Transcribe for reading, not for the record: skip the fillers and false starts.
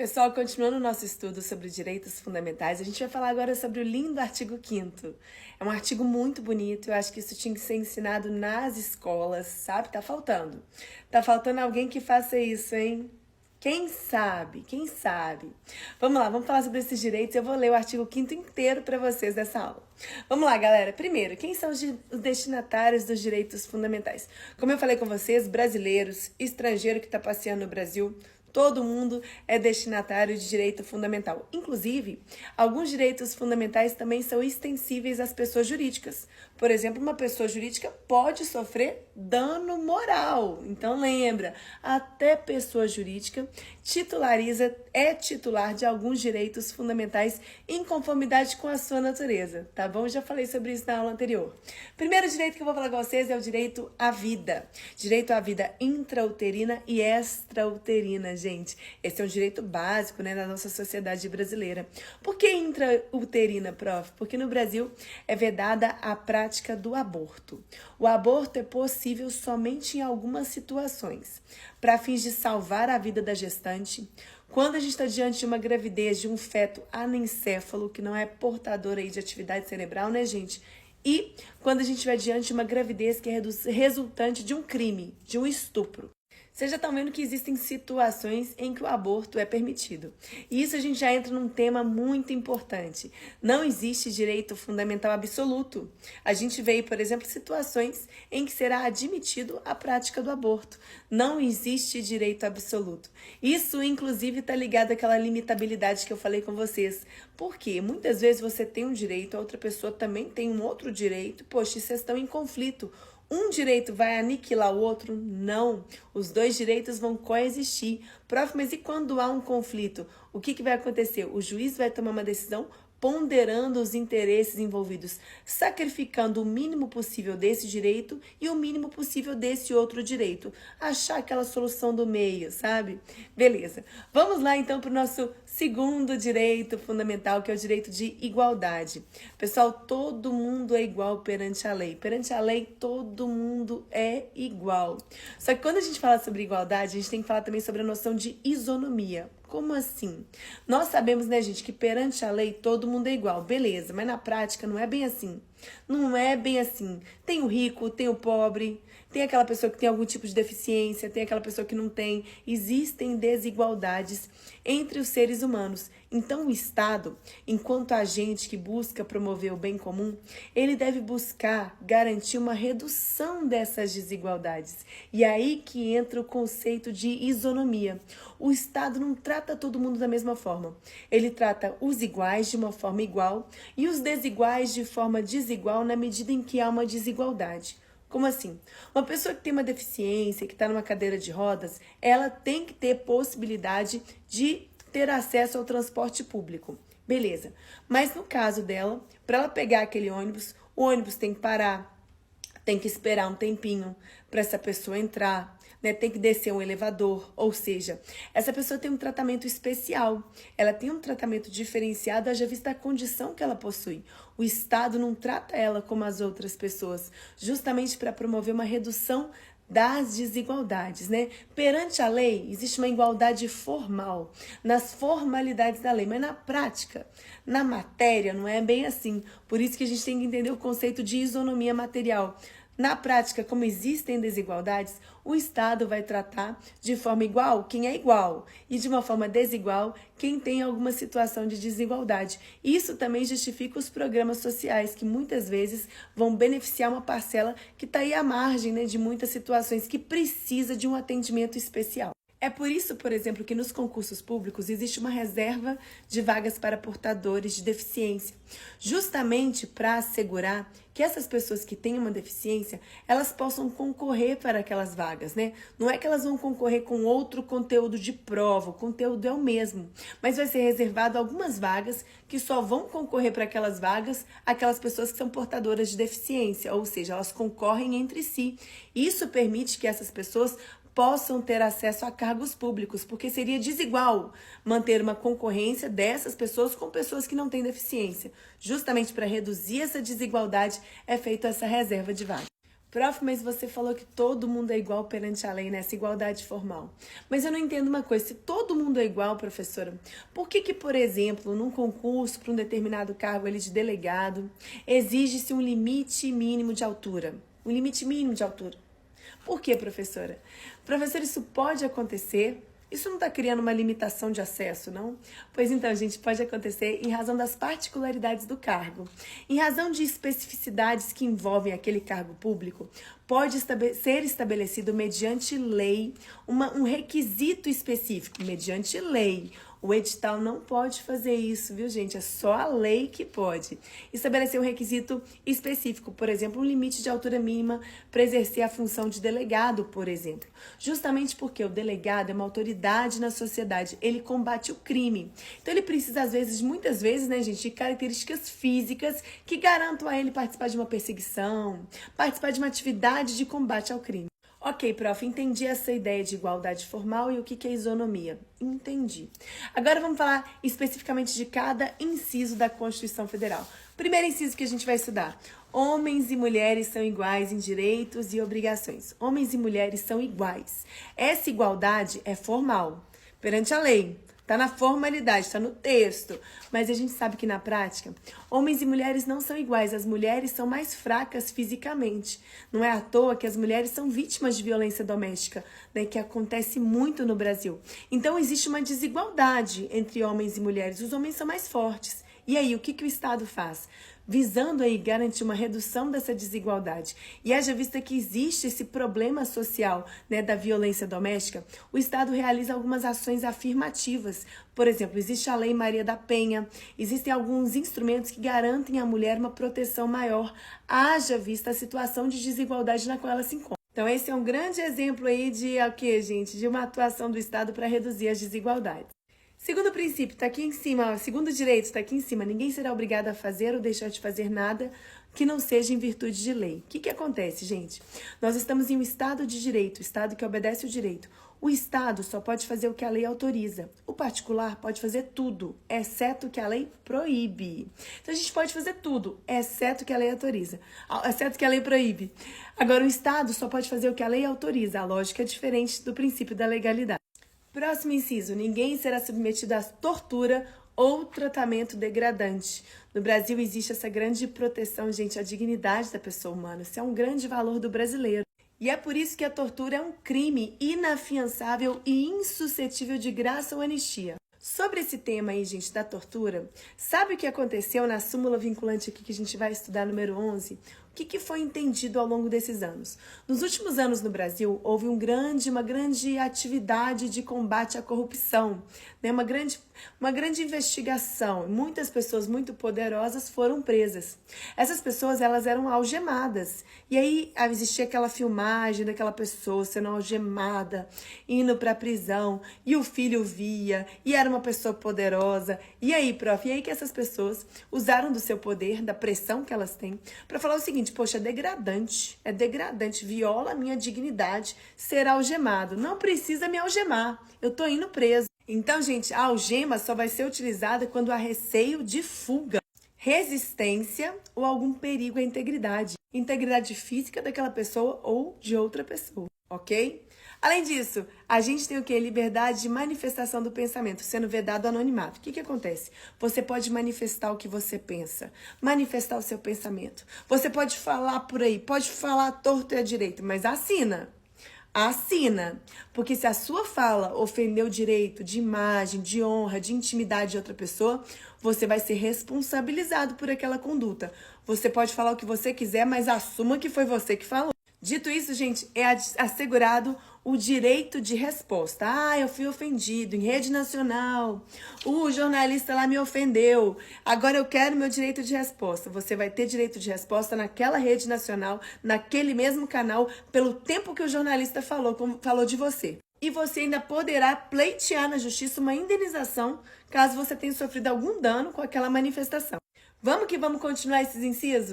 Pessoal, continuando o nosso estudo sobre direitos fundamentais, a gente vai falar agora sobre o lindo artigo 5º. É um artigo muito bonito, eu acho que isso tinha que ser ensinado nas escolas, sabe? Tá faltando. Tá faltando alguém que faça isso, hein? Quem sabe? Quem sabe? Vamos lá, vamos falar sobre esses direitos. Eu vou ler o artigo 5º inteiro para vocês nessa aula. Vamos lá, galera. Primeiro, quem são os destinatários dos direitos fundamentais? Como eu falei com vocês, brasileiros, estrangeiro que está passeando no Brasil, todo mundo é destinatário de direito fundamental. Inclusive, alguns direitos fundamentais também são extensíveis às pessoas jurídicas. Por exemplo, uma pessoa jurídica pode sofrer dano moral. Então, lembra, até pessoa jurídica é titular de alguns direitos fundamentais em conformidade com a sua natureza, tá bom? Já falei sobre isso na aula anterior. Primeiro direito que eu vou falar com vocês é o direito à vida. Direito à vida intrauterina e extrauterina, gente. Esse é um direito básico, né, da nossa sociedade brasileira. Por que intrauterina, prof? Porque no Brasil é vedada a prática do aborto. O aborto é possível somente em algumas situações. Para fins de salvar a vida da gestante, quando a gente está diante de uma gravidez de um feto anencéfalo, que não é portador aí de atividade cerebral, né, gente? E quando a gente estiver diante de uma gravidez que é resultante de um crime, de um estupro. Vocês já estão vendo que existem situações em que o aborto é permitido. E isso a gente já entra num tema muito importante. Não existe direito fundamental absoluto. A gente vê, por exemplo, situações em que será admitido a prática do aborto. Não existe direito absoluto. Isso, inclusive, está ligado àquela limitabilidade que eu falei com vocês. Porque muitas vezes você tem um direito, a outra pessoa também tem um outro direito. Poxa, e vocês estão em conflito. Um direito vai aniquilar o outro? Não. Os dois direitos vão coexistir. Prof, mas e quando há um conflito? O que vai acontecer? O juiz vai tomar uma decisão ponderando os interesses envolvidos, sacrificando o mínimo possível desse direito e o mínimo possível desse outro direito. Achar aquela solução do meio, sabe? Beleza. Vamos lá, então, para o nosso segundo direito fundamental, que é o direito de igualdade. Pessoal, todo mundo é igual perante a lei. Perante a lei, todo mundo é igual. Só que quando a gente fala sobre igualdade, a gente tem que falar também sobre a noção de isonomia. Como assim? Nós sabemos, né, gente, que perante a lei todo mundo é igual, beleza, mas na prática não é bem assim. Não é bem assim. Tem o rico, tem o pobre, tem aquela pessoa que tem algum tipo de deficiência, tem aquela pessoa que não tem. Existem desigualdades entre os seres humanos. Então, o Estado, enquanto agente que busca promover o bem comum, ele deve buscar garantir uma redução dessas desigualdades. E aí que entra o conceito de isonomia. O Estado não trata todo mundo da mesma forma. Ele trata os iguais de uma forma igual e os desiguais de forma desigual na medida em que há uma desigualdade. Como assim? Uma pessoa que tem uma deficiência, que está numa cadeira de rodas, ela tem que ter possibilidade de ter acesso ao transporte público. Beleza. Mas no caso dela, para ela pegar aquele ônibus, o ônibus tem que parar, tem que esperar um tempinho para essa pessoa entrar, né? Tem que descer um elevador, ou seja, essa pessoa tem um tratamento especial, ela tem um tratamento diferenciado, haja vista a condição que ela possui. O Estado não trata ela como as outras pessoas, justamente para promover uma redução das desigualdades, né? Perante a lei, existe uma igualdade formal, nas formalidades da lei, mas na prática, na matéria, não é bem assim. Por isso que a gente tem que entender o conceito de isonomia material. Na prática, como existem desigualdades, o Estado vai tratar de forma igual quem é igual e de uma forma desigual quem tem alguma situação de desigualdade. Isso também justifica os programas sociais, que muitas vezes vão beneficiar uma parcela que está aí à margem, né, de muitas situações que precisa de um atendimento especial. É por isso, por exemplo, que nos concursos públicos existe uma reserva de vagas para portadores de deficiência, justamente para assegurar que essas pessoas que têm uma deficiência, elas possam concorrer para aquelas vagas, né? Não é que elas vão concorrer com outro conteúdo de prova, o conteúdo é o mesmo, mas vai ser reservado algumas vagas que só vão concorrer para aquelas vagas aquelas pessoas que são portadoras de deficiência, ou seja, elas concorrem entre si. Isso permite que essas pessoas possam ter acesso a cargos públicos, porque seria desigual manter uma concorrência dessas pessoas com pessoas que não têm deficiência. Justamente para reduzir essa desigualdade é feita essa reserva de vagas. Prof, mas você falou que todo mundo é igual perante a lei, nessa igualdade formal. Mas eu não entendo uma coisa, se todo mundo é igual, professora, por que, por exemplo, num concurso para um determinado cargo ali de delegado, exige-se um limite mínimo de altura? Um limite mínimo de altura. Por quê, professora? Professora, isso pode acontecer. Isso não está criando uma limitação de acesso, não? Pois então, gente, pode acontecer em razão das particularidades do cargo. Em razão de especificidades que envolvem aquele cargo público, pode ser estabelecido mediante lei um requisito específico, mediante lei. O edital não pode fazer isso, viu, gente? É só a lei que pode. Estabelecer um requisito específico, por exemplo, um limite de altura mínima para exercer a função de delegado, por exemplo. Justamente porque o delegado é uma autoridade na sociedade, ele combate o crime. Então, ele precisa, às vezes, muitas vezes, né, gente, de características físicas que garantam a ele participar de uma perseguição, participar de uma atividade de combate ao crime. Ok, prof, entendi essa ideia de igualdade formal e o que é isonomia. Entendi. Agora vamos falar especificamente de cada inciso da Constituição Federal. Primeiro inciso que a gente vai estudar. Homens e mulheres são iguais em direitos e obrigações. Homens e mulheres são iguais. Essa igualdade é formal, perante a lei. Está na formalidade, está no texto. Mas a gente sabe que na prática, homens e mulheres não são iguais. As mulheres são mais fracas fisicamente. Não é à toa que as mulheres são vítimas de violência doméstica, né, que acontece muito no Brasil. Então, existe uma desigualdade entre homens e mulheres. Os homens são mais fortes. E aí, o que o Estado faz? Visando aí garantir uma redução dessa desigualdade. E haja vista que existe esse problema social, né, da violência doméstica, o Estado realiza algumas ações afirmativas. Por exemplo, existe a Lei Maria da Penha, existem alguns instrumentos que garantem à mulher uma proteção maior, haja vista a situação de desigualdade na qual ela se encontra. Então, esse é um grande exemplo aí de o quê, gente? De uma atuação do Estado para reduzir as desigualdades. Segundo princípio, está aqui em cima, ó, segundo direito, está aqui em cima, ninguém será obrigado a fazer ou deixar de fazer nada que não seja em virtude de lei. O que acontece, gente? Nós estamos em um Estado de direito, Estado que obedece o direito. O Estado só pode fazer o que a lei autoriza. O particular pode fazer tudo, exceto o que a lei proíbe. Então, a gente pode fazer tudo, exceto o que a lei autoriza, exceto o que a lei proíbe. Agora, o Estado só pode fazer o que a lei autoriza. A lógica é diferente do princípio da legalidade. Próximo inciso, ninguém será submetido à tortura ou tratamento degradante. No Brasil existe essa grande proteção, gente, à dignidade da pessoa humana. Isso é um grande valor do brasileiro. E é por isso que a tortura é um crime inafiançável e insuscetível de graça ou anistia. Sobre esse tema aí, gente, da tortura, sabe o que aconteceu na súmula vinculante aqui que a gente vai estudar, número 11? O que foi entendido ao longo desses anos? Nos últimos anos no Brasil, houve uma grande atividade de combate à corrupção, né? Uma grande investigação. Muitas pessoas muito poderosas foram presas. Essas pessoas, elas eram algemadas. E aí existia aquela filmagem daquela pessoa sendo algemada, indo para a prisão, e o filho via, e era uma pessoa poderosa. E aí, prof, e aí que essas pessoas usaram do seu poder, da pressão que elas têm, para falar o seguinte: poxa, é degradante, viola a minha dignidade ser algemado. Não precisa me algemar, eu tô indo preso. Então, gente, a algema só vai ser utilizada quando há receio de fuga, resistência ou algum perigo à integridade física daquela pessoa ou de outra pessoa, ok? Além disso, a gente tem o quê? Liberdade de manifestação do pensamento, sendo vedado o anonimato. O que acontece? Você pode manifestar o que você pensa, manifestar o seu pensamento. Você pode falar por aí, pode falar torto e à direita, mas assina. Assina, porque se a sua fala ofender o direito de imagem, de honra, de intimidade de outra pessoa, você vai ser responsabilizado por aquela conduta. Você pode falar o que você quiser, mas assuma que foi você que falou. Dito isso, gente, é assegurado o direito de resposta. Eu fui ofendido em rede nacional, o jornalista lá me ofendeu, agora eu quero meu direito de resposta. Você vai ter direito de resposta naquela rede nacional, naquele mesmo canal, pelo tempo que o jornalista falou de você. E você ainda poderá pleitear na justiça uma indenização caso você tenha sofrido algum dano com aquela manifestação. Vamos que vamos continuar esses incisos?